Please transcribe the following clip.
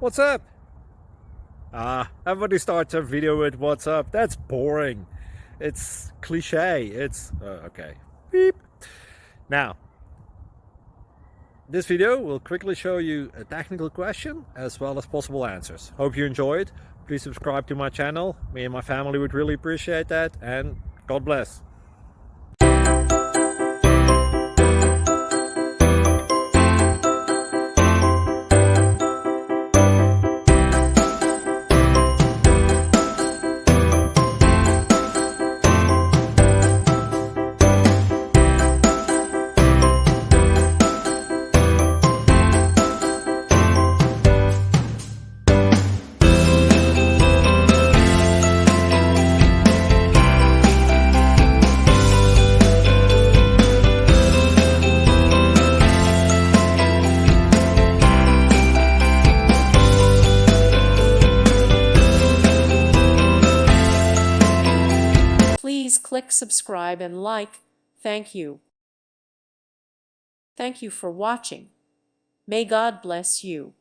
What's up? Everybody starts a video with what's up. That's boring. It's cliche. It's okay. Beep. Now, this video will quickly show you a technical question as well as possible answers. Hope you enjoyed. Please subscribe to my channel. Me and my family would really appreciate that, and God bless. Please click subscribe and like. Thank you. Thank you for watching. May God bless you.